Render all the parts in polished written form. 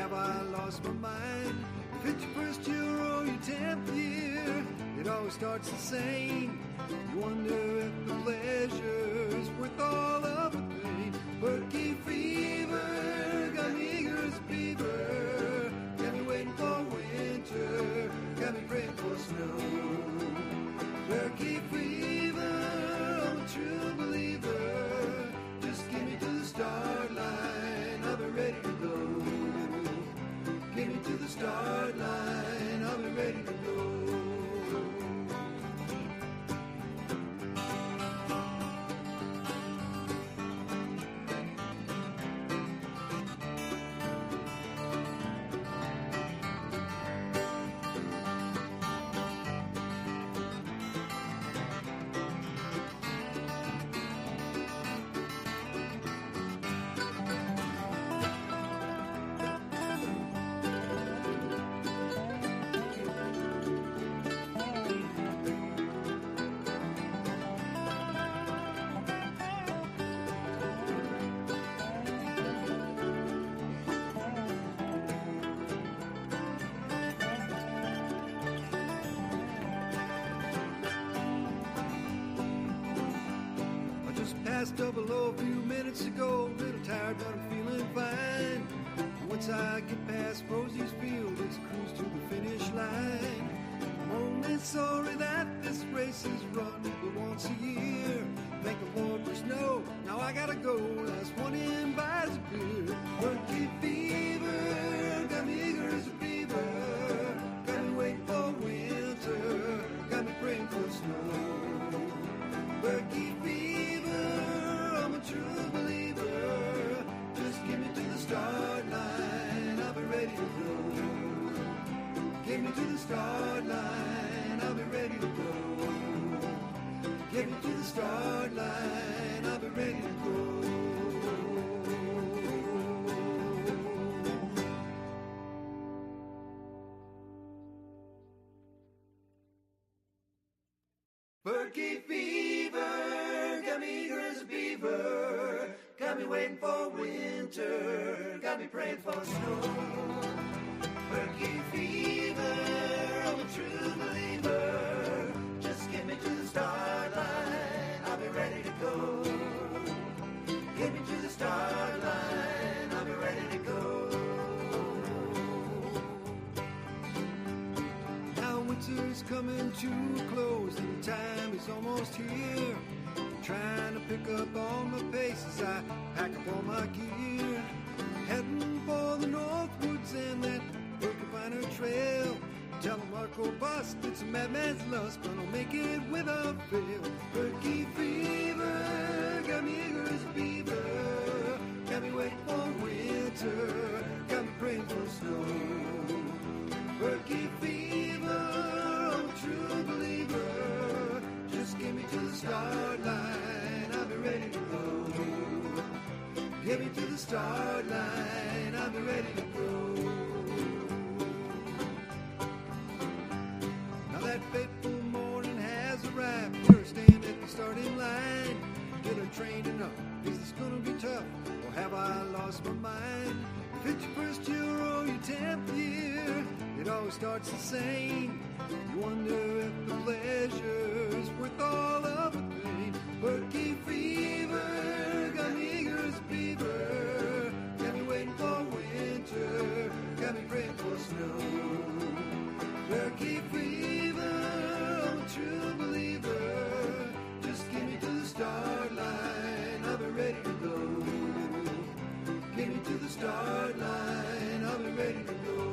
have I lost my mind? If it's your first year or your 10th year, it always starts the same. You wonder if the pleasure's worth all of the pain. Birkie fever, got me eager as a beaver. Got me waiting for winter, got me praying for snow. Birkie fever, I'm a true believer. Just get me to the start line, I'll be ready to go. Get me to the start line, I'll be ready to go. Passed double O a few minutes ago, a little tired but I'm feeling fine. Once I get past Rosie's field, it's a cruise to the finish line. I'm only sorry that this race is run but once a year. Thank the Lord for snow, now I gotta go. Last one in buys a beer. Birkie fever, got me eager as a beaver. Got me waiting for winter, got me praying for snow. Birkie fever, I'm a true believer. Just get me to the start line, I'll be ready to go. Get me to the start line, I'll be ready to go. Get me to the start line, I'll be ready to go. Birkie fever, got me eager as a beaver. Got me waiting for winter, got me praying for snow. Birkie fever, I'm a true believer. Just get me to the start line, I'll be ready to go. Get me to the start line, I'll be ready to go. Now winter's coming to a close and the time is almost here. I'm trying to pick up all my pace as I pack up all my gear. Heading for the Northwoods and that Birkie trail. Tell them Marco Bust, it's a madman's lust, but I'll make it without fail. Birkie fever, got me eager as a beaver. Got me waiting for winter, got me praying for snow. Birkie fever, I'm a true believer. Just get me to the start line, I'll be ready to go. Get me to the start line, I'll be ready to go. Now that fateful morning has arrived. We're standing at the starting line. Get her trained enough, is this gonna be tough, or have I lost my mind? If it's your first year or your 10th year, it always starts the same. You wonder if the pleasure's worth all of the pain. Birkie fever, got me eager as a beaver. Got me waiting for winter, got me praying for snow. Birkie fever, I'm a true believer. Just get me to the start line, I'll be ready to go. Get me to the start line, I'll be ready to go.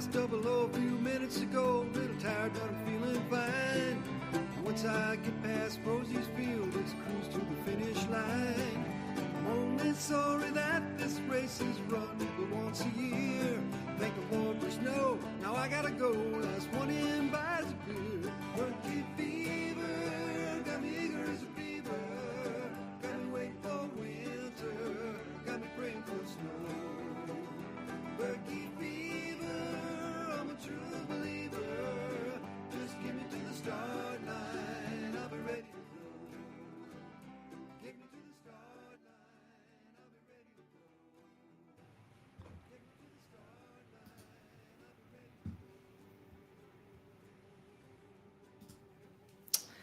past double O a few minutes ago. A little tired, but I'm feeling fine. Once I get past Rosie's field, it's cruise to the finish line. I'm only sorry that this race is run but once a year. Thank the Lord for snow. Now I gotta go. Last one in buys a beer. Birkie fever, got me eager as a beaver. Got me waiting for winter. Got me praying for snow. Birkie fever, I'm a true believer. Just get me to the start line. I'll be ready to go. Get me to the start line. I'll be ready to go. Get me to the start line. I'll be ready to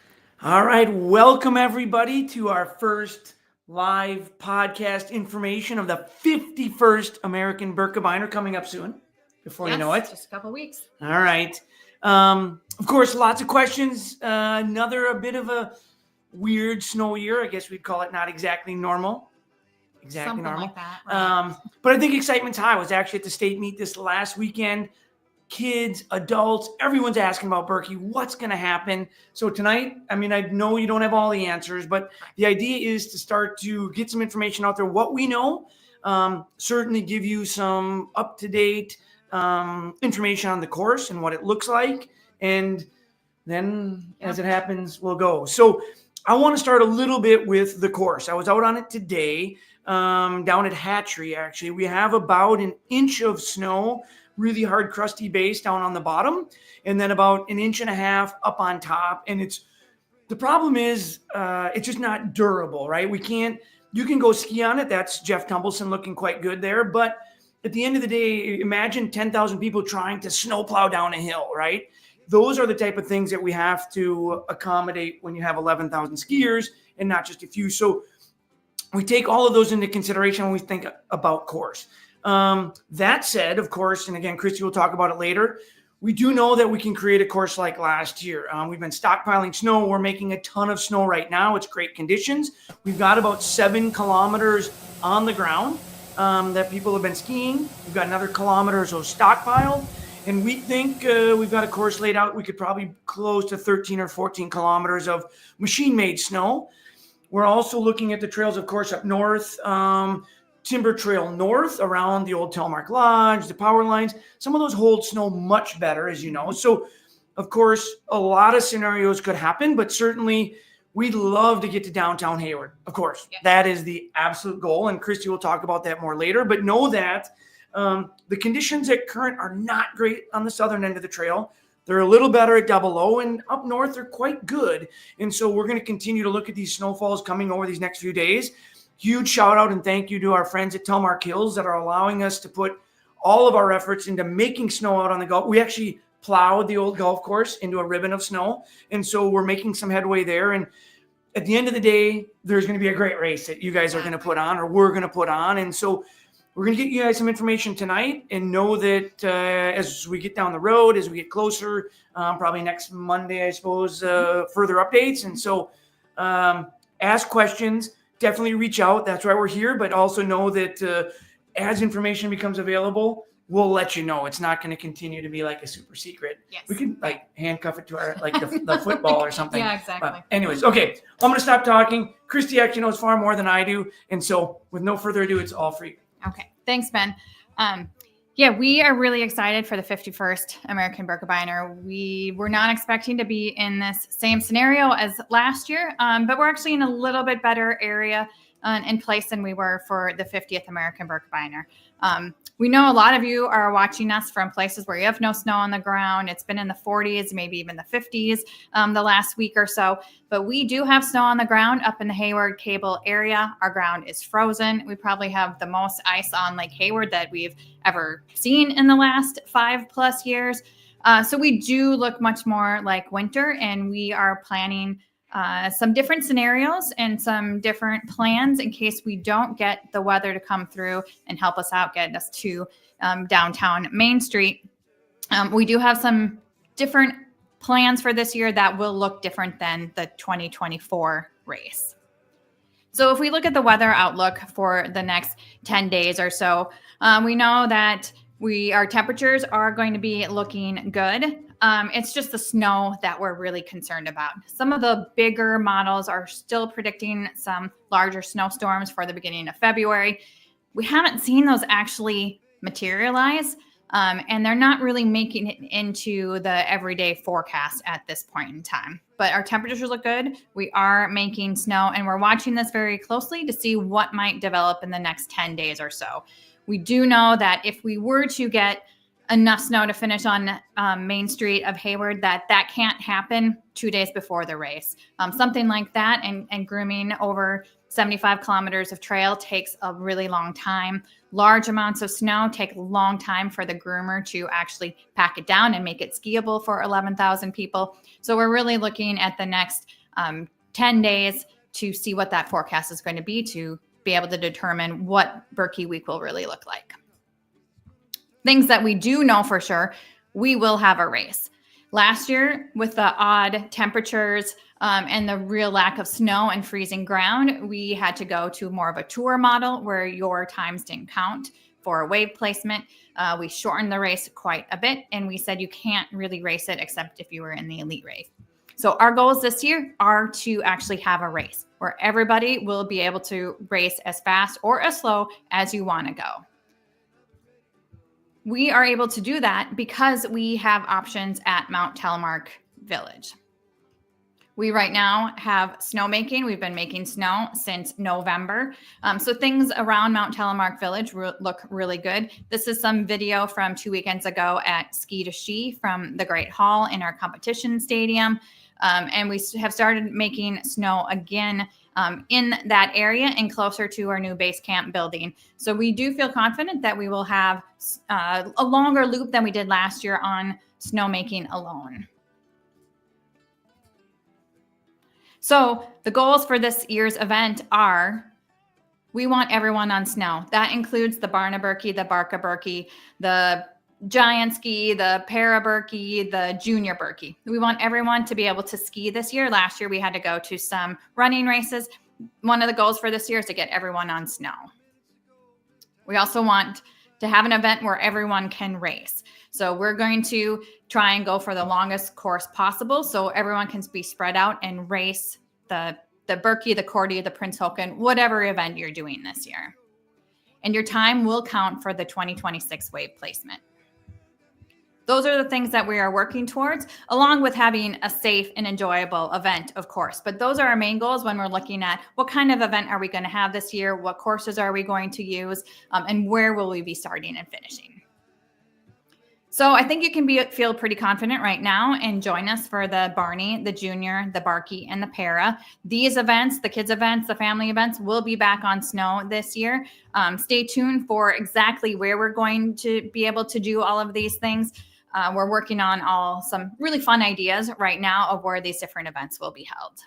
go. All right, welcome everybody to our first live podcast information of the 51st American Birkebeiner coming up soon, before you know it. Just a couple of weeks. All right. Of course, lots of questions. A bit of a weird snow year. I guess we'd call it not exactly normal. Something normal. like that. Right. But I think excitement's high. I was actually at the state meet this last weekend. Kids, adults, everyone's asking about Birkie. What's going to happen? So tonight, I know you don't have all the answers, but the idea is to start to get some information out there, what we know, certainly give you some up-to-date information on the course and what it looks like. And then as it happens, we'll go. So I want to start a little bit with the course. I was out on it today, down at Hatchery, actually. We have about an inch of snow, really hard, crusty base down on the bottom, and then about an inch and a half up on top. And the problem is, it's just not durable, right? You can go ski on it. That's Jeff Tumbleson looking quite good there. But at the end of the day, imagine 10,000 people trying to snowplow down a hill, right? Those are the type of things that we have to accommodate when you have 11,000 skiers and not just a few. So we take all of those into consideration when we think about course. That said, of course, and again, Christy will talk about it later, we do know that we can create a course like last year. We've been stockpiling snow. We're making a ton of snow right now. It's great conditions. We've got about 7 kilometers on the ground that people have been skiing. We've got another kilometer or so stockpiled. And we think we've got a course laid out. We could probably close to 13 or 14 kilometers of machine-made snow. We're also looking at the trails, of course, up north. Timber Trail North around the old Telemark Lodge, the power lines. Some of those hold snow much better, as you know. So, of course, a lot of scenarios could happen, but certainly we'd love to get to downtown Hayward. Of course, That is the absolute goal, and Christy will talk about that more later. But know that the conditions at current are not great on the southern end of the trail. They're a little better at double O, and up north they're quite good. And so we're going to continue to look at these snowfalls coming over these next few days. Huge shout out and thank you to our friends at Telemark Hills that are allowing us to put all of our efforts into making snow out on the golf. We actually plowed the old golf course into a ribbon of snow. And so we're making some headway there. And at the end of the day, there's going to be a great race that you guys are going to put on, or we're going to put on. And so we're going to get you guys some information tonight, and know that as we get down the road, as we get closer, probably next Monday, I suppose, further updates. And so ask questions. Definitely reach out. That's why we're here. But also know that as information becomes available, we'll let you know. It's not going to continue to be like a super secret. Yes. We can handcuff it to our the football or something. Yeah, exactly. But anyways, okay. I'm going to stop talking. Christy actually knows far more than I do. And so with no further ado, it's all free. Okay. Thanks, Ben. We are really excited for the 51st American Birkebeiner. We were not expecting to be in this same scenario as last year, but we're actually in a little bit better area in place than we were for the 50th American Birkebeiner. We know a lot of you are watching us from places where you have no snow on the ground. It's been in the 40s, maybe even the 50s the last week or so. But we do have snow on the ground up in the Hayward Cable area. Our ground is frozen. We probably have the most ice on Lake Hayward that we've ever seen in the last 5+ years. So we do look much more like winter, and we are planning some different scenarios and some different plans in case we don't get the weather to come through and help us out, get us to downtown Main Street. We do have some different plans for this year that will look different than the 2024 race. So if we look at the weather outlook for the next 10 days or so, we know that Our temperatures are going to be looking good. It's just the snow that we're really concerned about. Some of the bigger models are still predicting some larger snowstorms for the beginning of February. We haven't seen those actually materialize, and they're not really making it into the everyday forecast at this point in time. But our temperatures look good. We are making snow, and we're watching this very closely to see what might develop in the next 10 days or so. We do know that if we were to get enough snow to finish on Main Street of Hayward, that can't happen 2 days before the race. Something like that, and grooming over 75 kilometers of trail takes a really long time. Large amounts of snow take a long time for the groomer to actually pack it down and make it skiable for 11,000 people. So we're really looking at the next 10 days to see what that forecast is going to be able to determine what Birkie Week will really look like. Things that we do know for sure, we will have a race. Last year, with the odd temperatures and the real lack of snow and freezing ground, we had to go to more of a tour model where your times didn't count for a wave placement. We shortened the race quite a bit, and we said you can't really race it except if you were in the elite race. So our goals this year are to actually have a race where everybody will be able to race as fast or as slow as you want to go. We are able to do that because we have options at Mount Telemark Village. We right now have snowmaking. We've been making snow since November. So things around Mount Telemark Village look really good. This is some video from 2 weekends ago at Ski to Ski from the Great Hall in our competition stadium. And we have started making snow again in that area and closer to our new base camp building. So we do feel confident that we will have a longer loop than we did last year on snowmaking alone. So the goals for this year's event are, we want everyone on snow. That includes the Barna Birkie, the Barca Birkie, the Giant Ski, the Para Birkie, the Junior Birkie. We want everyone to be able to ski this year. Last year, we had to go to some running races. One of the goals for this year is to get everyone on snow. We also want to have an event where everyone can race. So we're going to try and go for the longest course possible so everyone can be spread out and race the Birkie, the Cordy, the Prince Haakon, whatever event you're doing this year. And your time will count for the 2026 wave placement. Those are the things that we are working towards, along with having a safe and enjoyable event, of course. But those are our main goals when we're looking at what kind of event are we going to have this year, what courses are we going to use, and where will we be starting and finishing. So I think you can feel pretty confident right now and join us for the Barney, the Junior, the Barkie, and the Para. These events, the kids events, the family events, will be back on snow this year. Stay tuned for exactly where we're going to be able to do all of these things. We're working on some really fun ideas right now of where these different events will be held.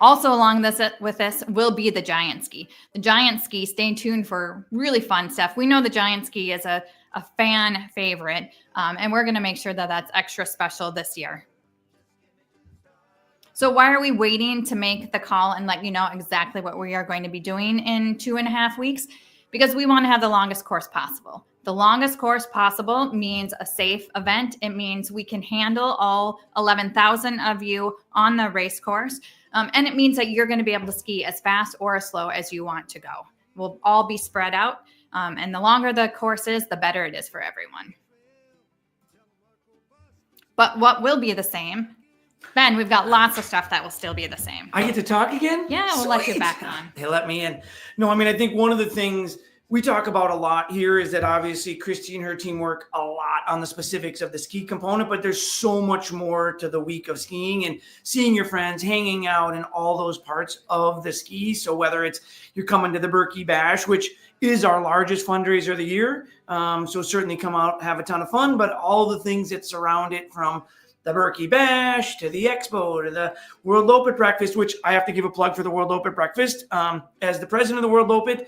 Also along with this will be the Giant Ski. The Giant Ski, stay tuned for really fun stuff. We know the Giant Ski is a fan favorite, and we're going to make sure that that's extra special this year. So why are we waiting to make the call and let you know exactly what we are going to be doing in 2.5 weeks? Because we want to have the longest course possible. The longest course possible means a safe event. It means we can handle all 11,000 of you on the race course. And it means that you're going to be able to ski as fast or as slow as you want to go. We'll all be spread out. And the longer the course is, the better it is for everyone. But what will be the same? Ben, we've got lots of stuff that will still be the same. I get to talk again? Yeah, we'll let you back on. They let me in. No, I mean, I think one of the things we talk about a lot here is that obviously Christy and her team work a lot on the specifics of the ski component, but there's so much more to the week of skiing and seeing your friends, hanging out, and all those parts of the ski. So whether it's you're coming to the Birkie Bash, which is our largest fundraiser of the year, so certainly come out, have a ton of fun, but all the things that surround it, from the Birkie Bash to the Expo to the World Lopet Breakfast, which I have to give a plug for the World Lopet Breakfast. As the president of the World Lopet,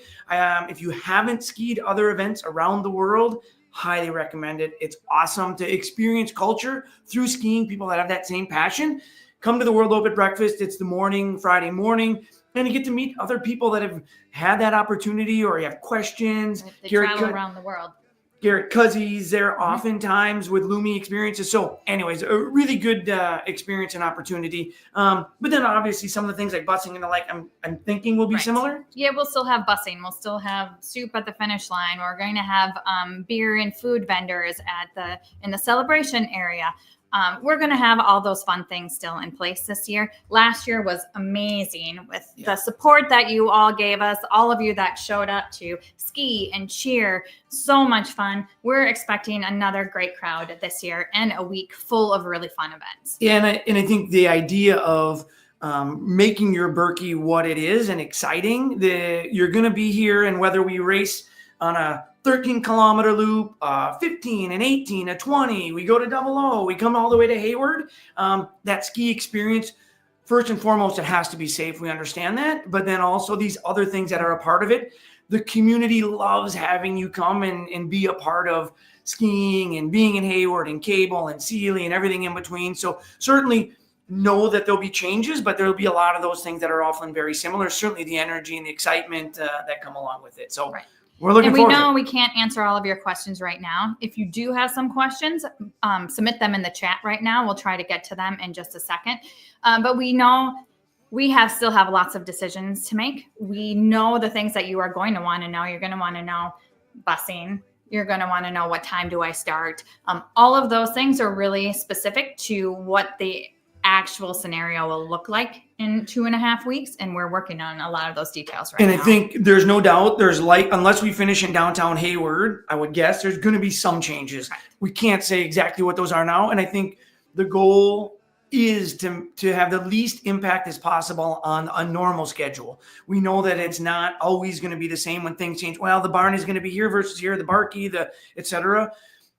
if you haven't skied other events around the world, highly recommend it. It's awesome to experience culture through skiing, people that have that same passion. come to the World Open Breakfast. It's the morning, Friday morning, and you get to meet other people that have had that opportunity or you have questions. They travel around the world. Garrett Cuzzies there oftentimes with Lumi experiences. So anyways, a really good experience and opportunity. But then obviously some of the things like busing and the like, I'm thinking will be similar. Yeah, we'll still have busing. We'll still have soup at the finish line. We're going to have beer and food vendors in the celebration area. We're going to have all those fun things still in place this year. Last year was amazing with the support that you all gave us, all of you that showed up to ski and cheer. So much fun. We're expecting another great crowd this year and a week full of really fun events. Yeah, and I think the idea of making your Birkie what it is and exciting, you're going to be here, and whether we race on a 13-kilometer loop, 15 and 18, a 20. We go to Double O. We come all the way to Hayward. That ski experience, first and foremost, it has to be safe. We understand that. But then also these other things that are a part of it. The community loves having you come and be a part of skiing and being in Hayward and Cable and Sealy and everything in between. So certainly know that there'll be changes, but there'll be a lot of those things that are often very similar. Certainly the energy and the excitement that come along with it. So we're looking forward. And we know we can't answer all of your questions right now. If you do have some questions, submit them in the chat right now. We'll try to get to them in just a second. But we know we still have lots of decisions to make. We know the things that you are going to want to know. You're going to want to know busing. You're going to want to know what time do I start. All of those things are really specific to what the actual scenario will look like in 2.5 weeks, and we're working on a lot of those details right now. And I think there's no doubt unless we finish in downtown Hayward, I would guess there's going to be some changes. Right. We can't say exactly what those are now, and I think the goal is to have the least impact as possible on a normal schedule. We know that it's not always going to be the same when things change. Well, the barn is going to be here versus here, the Birkie, et cetera.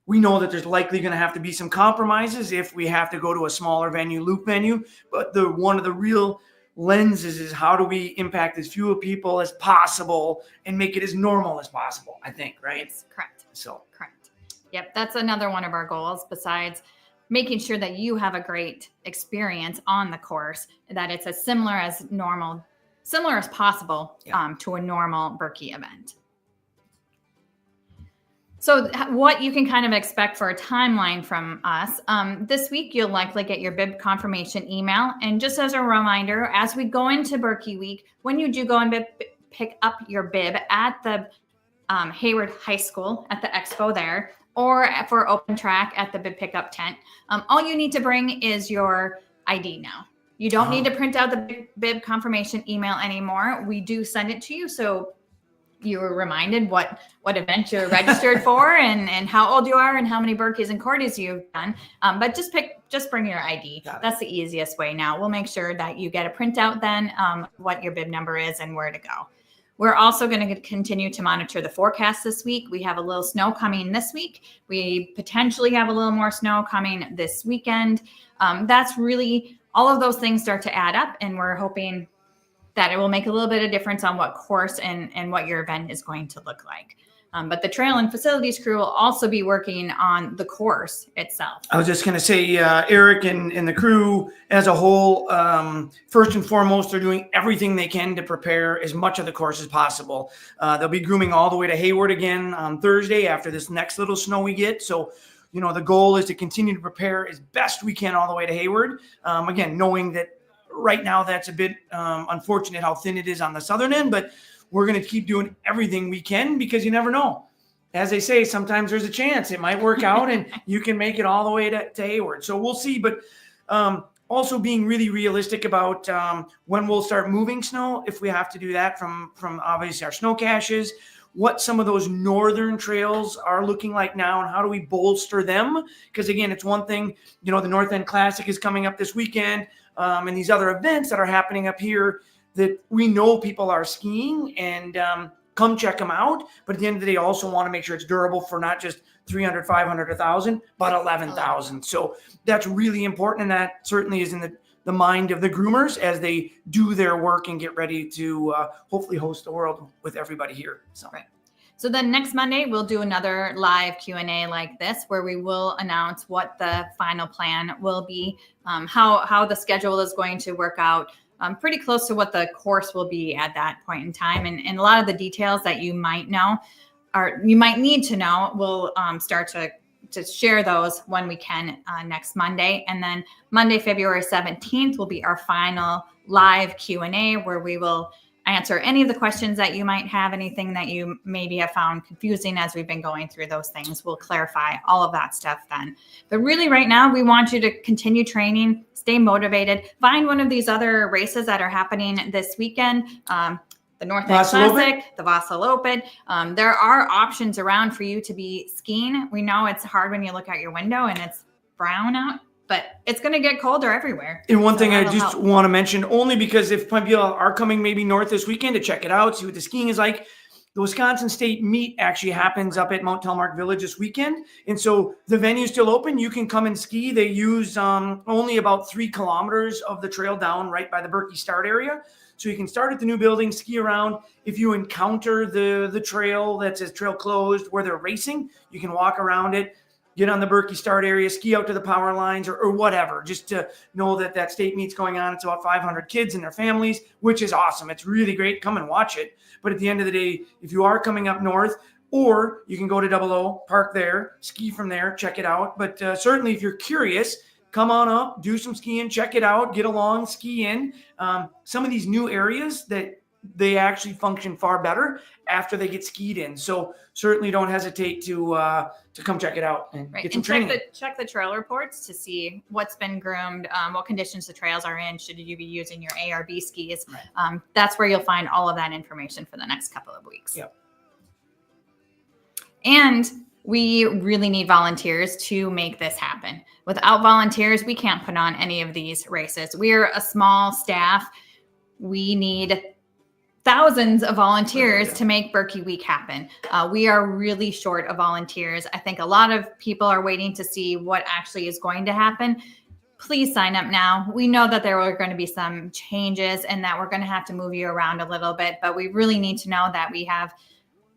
We know that there's likely going to have to be some compromises if we have to go to a smaller venue, loop venue. But one of the real lenses is how do we impact as few people as possible and make it as normal as possible, I think, right? Yes, correct. So correct. Yep, that's another one of our goals besides making sure that you have a great experience on the course, that it's as similar as possible to a normal Birkie event. So what you can kind of expect for a timeline from us, this week, you'll likely get your bib confirmation email. And just as a reminder, as we go into Birkie week, when you do go and pick up your bib at the Hayward High School at the expo there, or for open track at the bib pickup tent, all you need to bring is your ID now. You don't need to print out the bib confirmation email anymore. We do send it to you, so you were reminded what event you're registered for and how old you are and how many Birkies and Cordies you've done. But just bring your ID. That's the easiest way now. We'll make sure that you get a printout then, what your bib number is and where to go. We're also going to continue to monitor the forecast this week. We have a little snow coming this week. We potentially have a little more snow coming this weekend. That's really, all of those things start to add up, and we're hoping that it will make a little bit of difference on what course and what your event is going to look like. But the trail and facilities crew will also be working on the course itself. I was just going to say, Eric and the crew as a whole, first and foremost, they're doing everything they can to prepare as much of the course as possible. They'll be grooming all the way to Hayward again on Thursday after this next little snow we get. So, the goal is to continue to prepare as best we can all the way to Hayward. Again, knowing that right now that's a bit unfortunate how thin it is on the southern end, but we're going to keep doing everything we can because you never know. As they say, sometimes there's a chance it might work out and you can make it all the way to Hayward. So we'll see, but also being really realistic about when we'll start moving snow, if we have to do that from obviously our snow caches, what some of those northern trails are looking like now and how do we bolster them? Because again, it's one thing, the North End Classic is coming up this weekend and these other events that are happening up here that we know people are skiing and come check them out. But at the end of the day, also want to make sure it's durable for not just 300, 500, 1,000, but 11,000. So that's really important. And that certainly is in the mind of the groomers as they do their work and get ready to hopefully host the world with everybody here. So. Right. So then next Monday, we'll do another live Q&A like this, where we will announce what the final plan will be, how the schedule is going to work out, pretty close to what the course will be at that point in time. And a lot of the details that you might know, or you might need to know, we'll start to share those when we can next Monday. And then Monday, February 17th will be our final live Q&A, where we will answer any of the questions that you might have, anything that you maybe have found confusing as we've been going through those things. We'll clarify all of that stuff then. But really right now, we want you to continue training, stay motivated, find one of these other races that are happening this weekend. The North End Classic, the Vassal Open. There are options around for you to be skiing. We know it's hard when you look out your window and it's brown out, but it's going to get colder everywhere. And one thing I just want to mention, only because if people are coming maybe north this weekend to check it out, see what the skiing is like, the Wisconsin State Meet actually happens up at Mount Telemark Village this weekend. And so the venue's still open. You can come and ski. They use only about 3 kilometers of the trail down right by the Birkie start area. So you can start at the new building, ski around. If you encounter the trail that says trail closed where they're racing, you can walk around it, get on the Birkie start area, ski out to the power lines or whatever, just to know that state meet's going on. It's about 500 kids and their families, which is awesome. It's really great. Come and watch it. But at the end of the day, if you are coming up north, or you can go to 00, park there, ski from there, check it out. But certainly if you're curious, come on up, do some skiing, check it out, get along, ski in. Some of these new areas that they actually function far better after they get skied in. So certainly don't hesitate to come check it out and get some training. Check the trail reports to see what's been groomed, what conditions the trails are in, should you be using your A or B skis. Right. That's where you'll find all of that information for the next couple of weeks. Yep. And we really need volunteers to make this happen. Without volunteers, we can't put on any of these races. We're a small staff. We need thousands of volunteers to make Birkie Week happen. We are really short of volunteers. I think a lot of people are waiting to see what actually is going to happen. Please sign up now. We know that there are going to be some changes and that we're going to have to move you around a little bit, but we really need to know that we have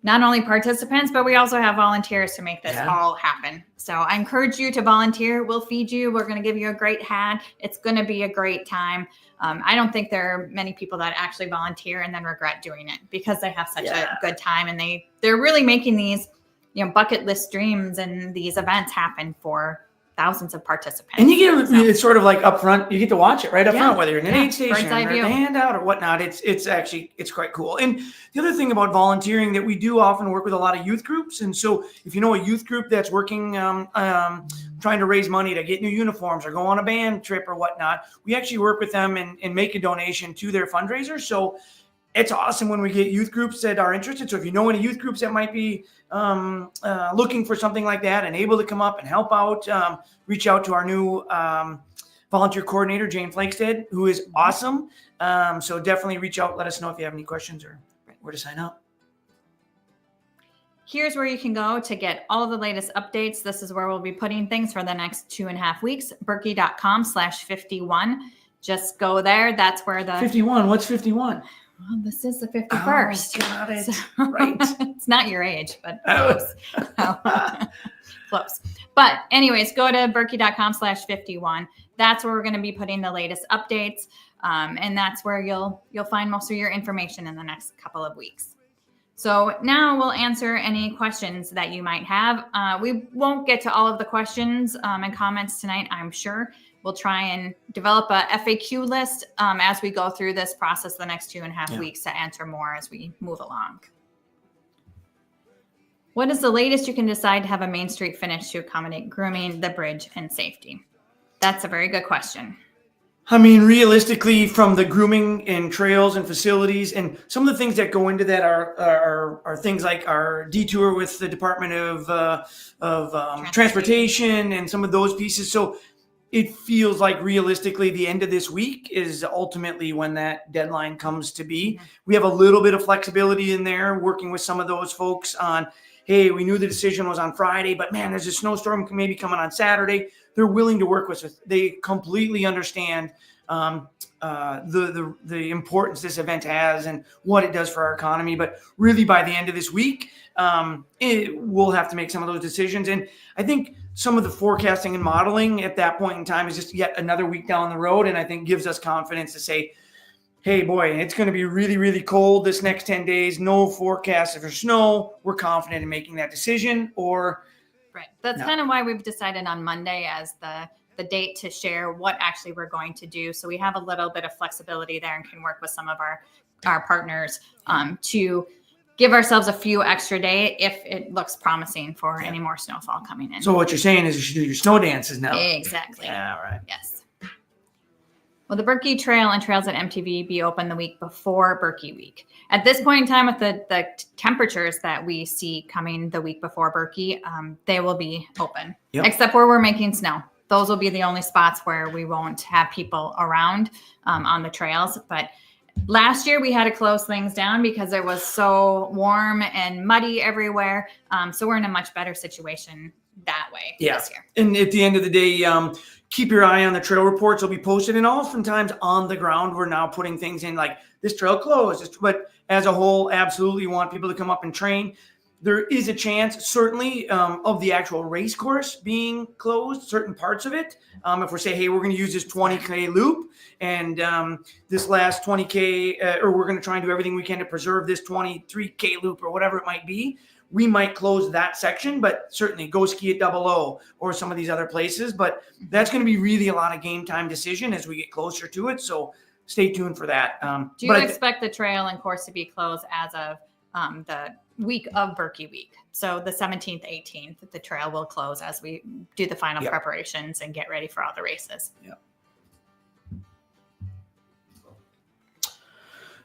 not only participants, but we also have volunteers to make this all happen. So I encourage you to volunteer. We'll feed you. We're going to give you a great hat. It's going to be a great time. I don't think there are many people that actually volunteer and then regret doing it because they have such a good time, and they're really making these, bucket list dreams and these events happen for thousands of participants. And you get it's sort of like up front, you get to watch it right up front, whether you're in an aid station or a handout or whatnot. It's quite cool. And the other thing about volunteering that we do often work with a lot of youth groups. And so if you know a youth group that's working, trying to raise money to get new uniforms or go on a band trip or whatnot, we actually work with them and make a donation to their fundraiser. So it's awesome when we get youth groups that are interested. So if you know any youth groups that might be looking for something like that and able to come up and help out, reach out to our new volunteer coordinator, Jane Flakestead, who is awesome. So definitely reach out. Let us know if you have any questions or where to sign up. Here's where you can go to get all of the latest updates. This is where we'll be putting things for the next 2.5 weeks. Birkie.com/51. Just go there. That's where the 51. What's 51? Well, this is the 51st. Oh, got it. So, right. It's not your age, but close. Close. But anyways, go to Birkie.com/51. That's where we're going to be putting the latest updates. And that's where you'll find most of your information in the next couple of weeks. So now we'll answer any questions that you might have. We won't get to all of the questions and comments tonight, I'm sure. We'll try and develop a FAQ list as we go through this process the next 2.5 weeks to answer more as we move along. What is the latest you can decide to have a Main Street finish to accommodate grooming, the bridge, and safety? That's a very good question. I mean, realistically, from the grooming and trails and facilities and some of the things that go into that are things like our detour with the Department of Transportation and some of those pieces. So it feels like realistically the end of this week is ultimately when that deadline comes to be. We have a little bit of flexibility in there working with some of those folks on, hey, we knew the decision was on Friday, but man, there's a snowstorm maybe coming on Saturday. They're willing to work with us. They completely understand the importance this event has and what it does for our economy. But really, by the end of this week, we'll have to make some of those decisions. And I think some of the forecasting and modeling at that point in time is just yet another week down the road, and I think gives us confidence to say, hey, boy, it's going to be really, really cold this next 10 days. No forecast for snow. We're confident in making that decision. Or right. That's kind of why we've decided on Monday as the date to share what actually we're going to do. So we have a little bit of flexibility there and can work with some of our partners to give ourselves a few extra days if it looks promising for any more snowfall coming in. So what you're saying is you should do your snow dances now. Exactly. Yeah, all right. Yes. Will the Birkie Trail and trails at MTV be open the week before Birkie Week? At this point in time, with the temperatures that we see coming the week before Birkie, they will be open, except where we're making snow. Those will be the only spots where we won't have people around on the trails. But last year we had to close things down because it was so warm and muddy everywhere. So we're in a much better situation that way this year. And at the end of the day, keep your eye on the trail reports. They'll be posted, and oftentimes on the ground, we're now putting things in like this trail closed. But as a whole, absolutely want people to come up and train. There is a chance, certainly, of the actual race course being closed, certain parts of it. If we're saying, hey, we're going to use this 20K loop and this last 20K, or we're going to try and do everything we can to preserve this 23K loop or whatever it might be, we might close that section, but certainly go ski at Double O or some of these other places. But that's going to be really a lot of game time decision as we get closer to it. So stay tuned for that. Do you expect the trail and course to be closed as of the week of Birkie Week? So the 17th, 18th, the trail will close as we do the final preparations and get ready for all the races. Yeah.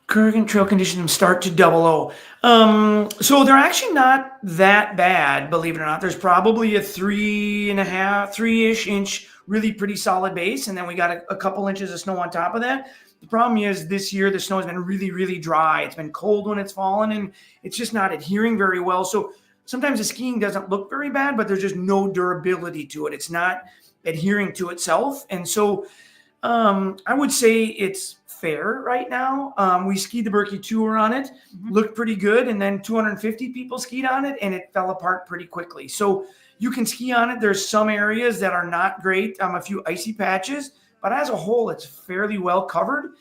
Current trail conditions start to Double O. So they're actually not that bad, believe it or not. There's probably a 3.5, 3-ish really pretty solid base. And then we got a couple inches of snow on top of that. The problem is this year, the snow has been really, really dry. It's been cold when it's fallen, and it's just not adhering very well. So sometimes the skiing doesn't look very bad, but there's just no durability to it. It's not adhering to itself. And so I would say it's fair right now. We skied the Birkie Tour on it, looked pretty good, and then 250 people skied on it, and it fell apart pretty quickly. So you can ski on it. There's some areas that are not great, a few icy patches, but as a whole, it's fairly well covered.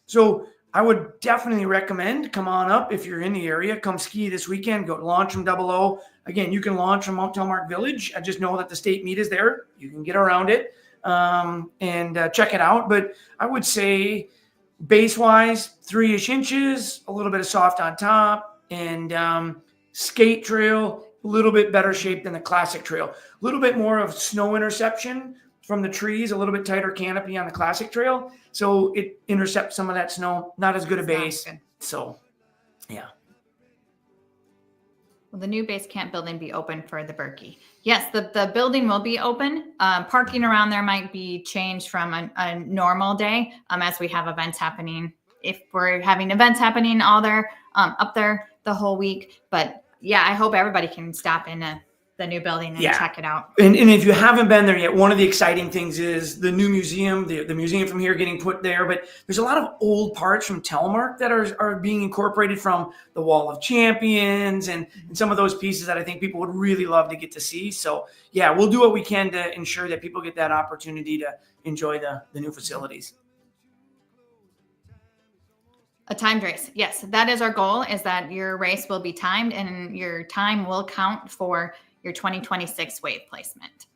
So I would definitely recommend come on up if you're in the area. Come ski this weekend. Go launch from Double O. Again, you can launch from Mount Telemark Village. I just know that the state meet is there. You can get around it and check it out. But I would say base-wise, 3-ish inches, a little bit of soft on top, and skate trail, a little bit better shape than the classic trail. A little bit more of snow interception from the trees, a little bit tighter canopy on the classic trail. So it intercepts some of that snow, not as good a base. So, yeah. Will the new base camp building be open for the Birkie? Yes, the building will be open. Parking around there might be changed from a normal day as we have events happening. If we're having events happening all there, up there the whole week. But yeah, I hope everybody can stop in the new building and check it out. And if you haven't been there yet, one of the exciting things is the new museum, the museum from here getting put there. But there's a lot of old parts from Telemark that are being incorporated from the Wall of Champions and some of those pieces that I think people would really love to get to see. So yeah, we'll do what we can to ensure that people get that opportunity to enjoy the new facilities. A timed race. Yes, that is our goal, is that your race will be timed and your time will count for your 2026 wave placement.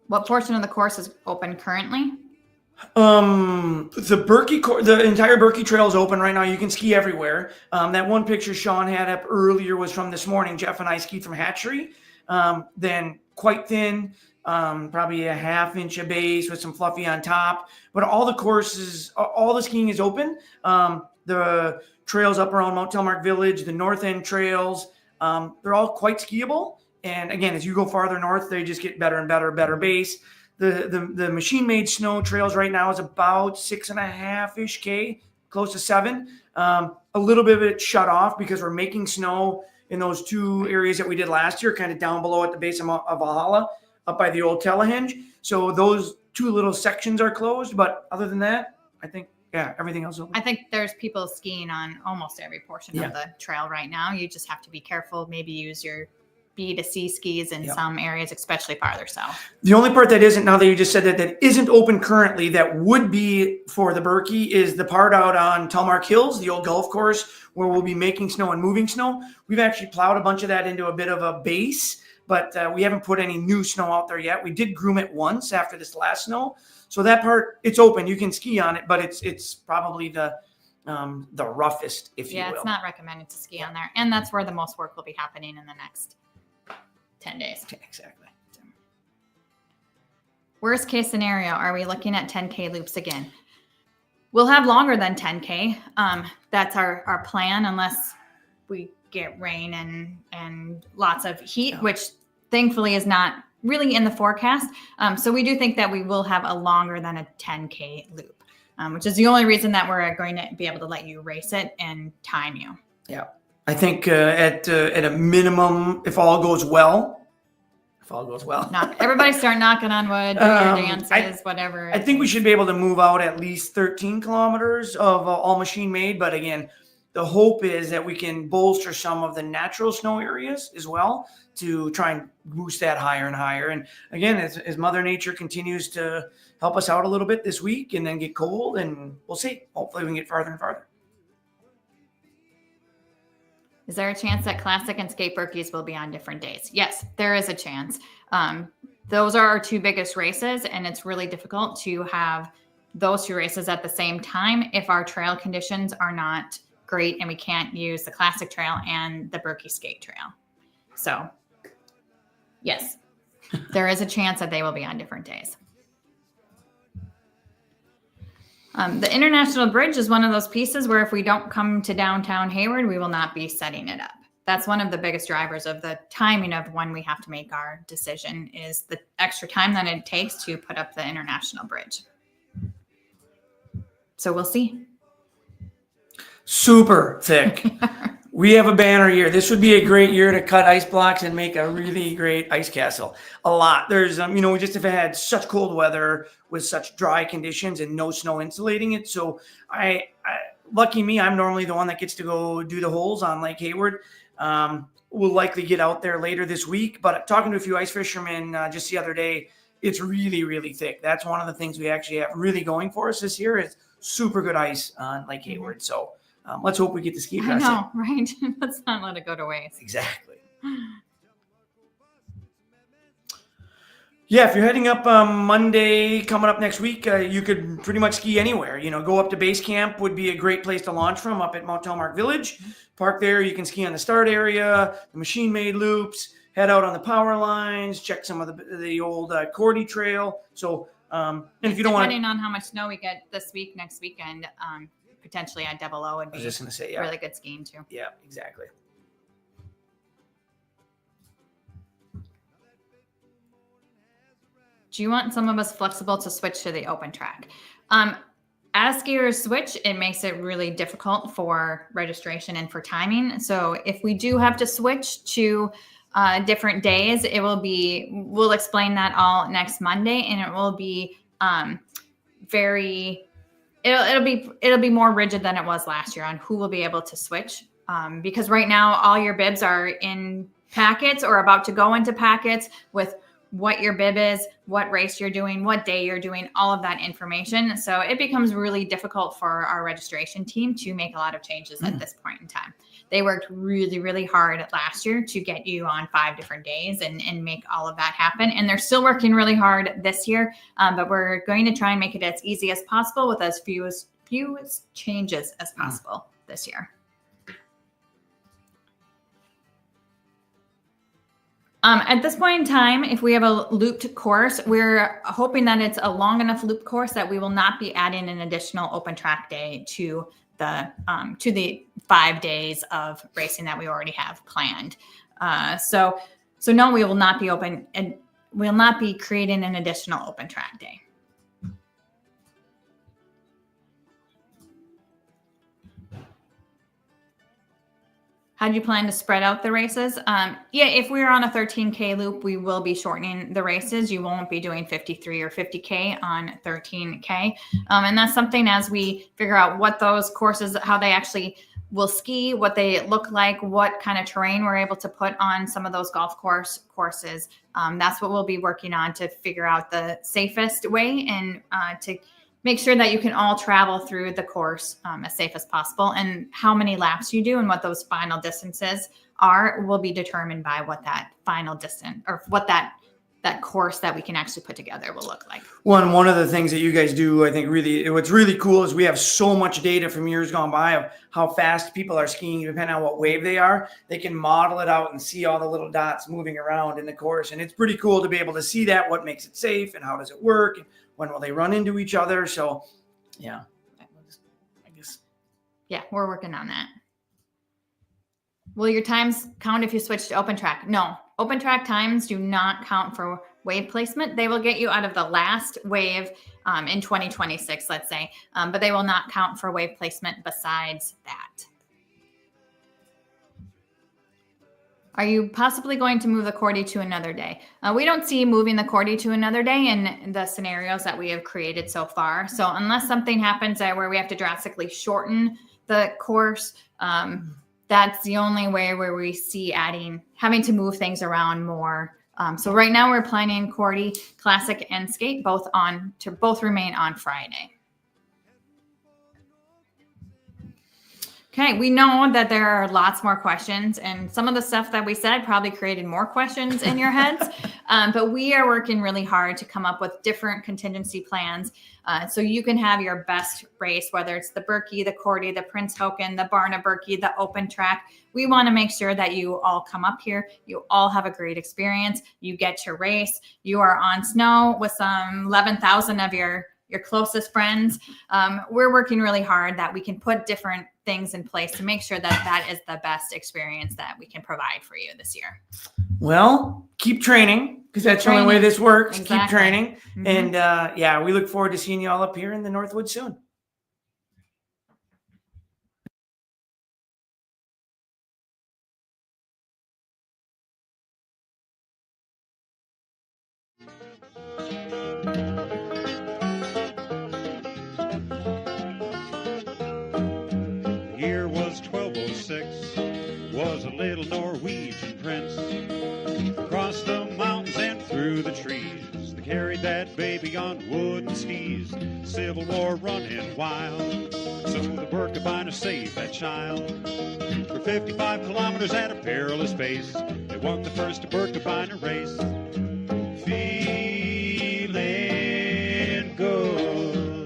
What portion of the course is open currently? The entire Birkie Trail is open right now. You can ski everywhere. That one picture Sean had up earlier was from this morning. Jeff and I skied from Hatchery. Then quite thin, probably a 1/2 inch of base with some fluffy on top. But all the courses, all the skiing is open. The trails up around Mount Telemark Village, the North End trails, they're all quite skiable. And again, as you go farther north, they just get better and better base. The machine-made snow trails right now is about 6.5-ish K, close to 7. A little bit of it shut off because we're making snow in those 2 areas that we did last year, kind of down below at the base of Valhalla, up by the old Telehenge. So those two little sections are closed, but other than that, I think, yeah, everything else open. I think there's people skiing on almost every portion of the trail right now. You just have to be careful. Maybe use your B to C skis in some areas, especially farther south. The only part that isn't, now that you just said that isn't open currently, that would be for the Birkie, is the part out on Telmark Hills, the old golf course, where we'll be making snow and moving snow. We've actually plowed a bunch of that into a bit of a base, but we haven't put any new snow out there yet. We did groom it once after this last snow. So that part, it's open. You can ski on it, but it's probably the roughest, if you will. Yeah, it's not recommended to ski on there. And that's where the most work will be happening in the next 10 days. Exactly. Worst case scenario, are we looking at 10K loops again? We'll have longer than 10K. That's our plan, unless we get rain and lots of heat, which thankfully is not really in the forecast. So we do think that we will have a longer than a 10K loop, which is the only reason that we're going to be able to let you race it and time you. Yeah. I think at a minimum, if all goes well, everybody start knocking on wood, do your dances, whatever. I think we should be able to move out at least 13 kilometers of all machine made. But again, the hope is that we can bolster some of the natural snow areas as well to try and boost that higher and higher. And again, as Mother Nature continues to help us out a little bit this week and then get cold, and we'll see. Hopefully we can get farther and farther. Is there a chance that Classic and Skate Birkies will be on different days? Yes, there is a chance. Those are our two biggest races, and it's really difficult to have those two races at the same time if our trail conditions are not great and we can't use the Classic Trail and the Birkie Skate Trail. So, yes, there is a chance that they will be on different days. The International Bridge is one of those pieces where if we don't come to downtown Hayward, we will not be setting it up. That's one of the biggest drivers of the timing of when we have to make our decision, is the extra time that it takes to put up the International Bridge. So we'll see. Super thick. We have a banner year. This would be a great year to cut ice blocks and make a really great ice castle. A lot. There's, we just have had such cold weather with such dry conditions and no snow insulating it. So lucky me, I'm normally the one that gets to go do the holes on Lake Hayward. We'll likely get out there later this week, but talking to a few ice fishermen just the other day, it's really, really thick. That's one of the things we actually have really going for us this year, is super good ice on Lake Hayward. So let's hope we get the ski across. I know, right? Let's not let it go to waste. Exactly. Yeah, if you're heading up Monday, coming up next week, you could pretty much ski anywhere. Go up to base camp would be a great place to launch from, up at Mount Telmark Village. Park there. You can ski on the start area, the machine-made loops, head out on the power lines, check some of the old Cordy Trail. So, and if you don't want, depending on how much snow we get this week, next weekend, potentially at Double O would be really good skiing too. Yeah, exactly. Do you want some of us flexible to switch to the open track? As skiers switch, it makes it really difficult for registration and for timing. So if we do have to switch to different days, we'll explain that all next Monday, and it will be it'll be more rigid than it was last year on who will be able to switch. Because right now all your bibs are in packets or about to go into packets with what your bib is, what race you're doing, what day you're doing, all of that information. So it becomes really difficult for our registration team to make a lot of changes at this point in time. They worked really, really hard last year to get you on 5 different days and make all of that happen. And they're still working really hard this year, but we're going to try and make it as easy as possible with as few changes as possible this year. At this point in time, if we have a looped course, we're hoping that it's a long enough loop course that we will not be adding an additional open track day to the 5 days of racing that we already have planned. So no, we will not be open, and we'll not be creating an additional open track day. How do you plan to spread out the races? Yeah, if we're on a 13K loop, we will be shortening the races. You won't be doing 53 or 50K on 13K. And that's something as we figure out what those courses, how they actually will ski, what they look like, what kind of terrain we're able to put on some of those golf courses. That's what we'll be working on to figure out the safest way and to make sure that you can all travel through the course as safe as possible. And how many laps you do and what those final distances are will be determined by what that final distance or what that course that we can actually put together will look like. One of the things that you guys do, I think what's really cool is we have so much data from years gone by of how fast people are skiing, depending on what wave they are. They can model it out and see all the little dots moving around in the course. And it's pretty cool to be able to see that, what makes it safe and how does it work and when will they run into each other. So yeah, I guess. Yeah, we're working on that. Will your times count if you switch to open track? No, open track times do not count for wave placement. They will get you out of the last wave in 2026, let's say, but they will not count for wave placement besides that. Are you possibly going to move the Cordy to another day? We don't see moving the Cordy to another day in the scenarios that we have created so far. So unless something happens where we have to drastically shorten the course, that's the only way where we see having to move things around more. So right now we're planning Cordy, Classic, and Skate both remain on Friday. Okay, we know that there are lots more questions, and some of the stuff that we said probably created more questions in your heads, but we are working really hard to come up with different contingency plans so you can have your best race, whether it's the Birkie, the Cordy, the Prince Hoken, the Barna Birkie, the open track. We want to make sure that you all come up here, you all have a great experience, you get to race, you are on snow with some 11,000 of your closest friends. We're working really hard that we can put different things in place to make sure that is the best experience that we can provide for you this year. Well, keep training because that's the only way this works. Exactly. Keep training. Mm-hmm. And we look forward to seeing you all up here in the Northwoods soon. Was a little Norwegian prince across the mountains and through the trees. They carried that baby on wooden skis, Civil War running wild. So the Birkebeiner saved that child for 55 kilometers at a perilous pace. They won the first Birkebeiner race. Feeling good,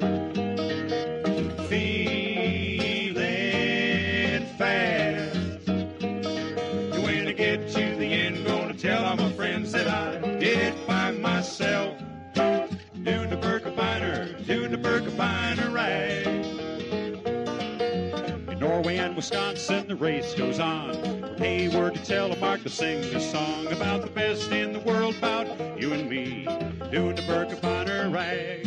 feeling fast. To the end, gonna tell all my friends that I did it by myself. Doing the Birkebeiner ride. In Norway and Wisconsin, the race goes on. From Hayward to Telemark, they'll sing this song about the best in the world, about you and me, doing the Birkebeiner ride.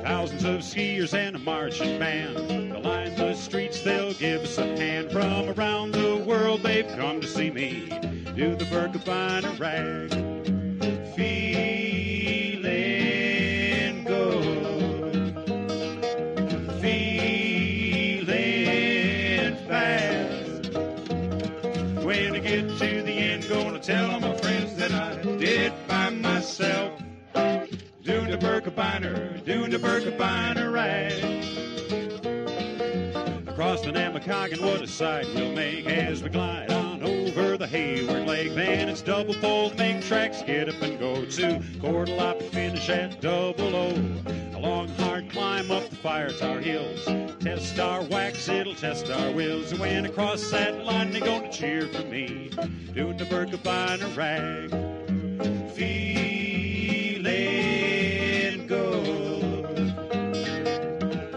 Thousands of skiers and a marching band, they'll line the streets, they'll give us a hand. From around the world they've come to see me do the Birkebeiner rag. Feeling good, feeling fast. When I get to the end, gonna tell all my friends that I did it by myself. Doing the Birkebeiner rag. Across the Namakogan, what a sight we'll make as we glide on over the Hayward Lake. Then it's double fold, make tracks, get up and go to Cordelop and finish at Double O. A long, hard climb up the Fire Tower hills. Test our wax, it'll test our wills. And when across that line, they're gonna cheer for me, doing the Birkebeiner rag. Feeling good,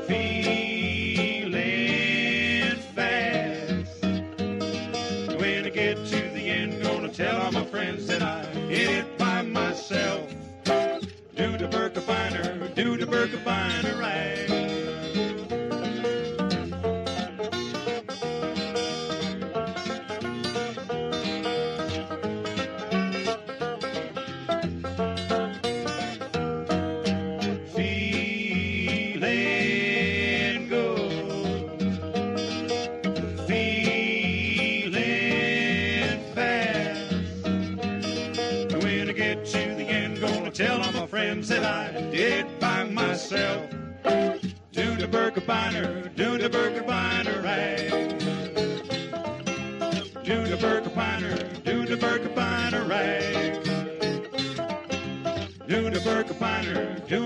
feeling fast. When I get to the end, gonna tell all my friends that I did it by myself. Do the Birkebeiner rag. did it by myself. Doing the Birkebeiner, doing the Birkebeiner rag. Doing the Birkebeiner, doing the Birkebeiner rag. Doing the Birkebeiner, doing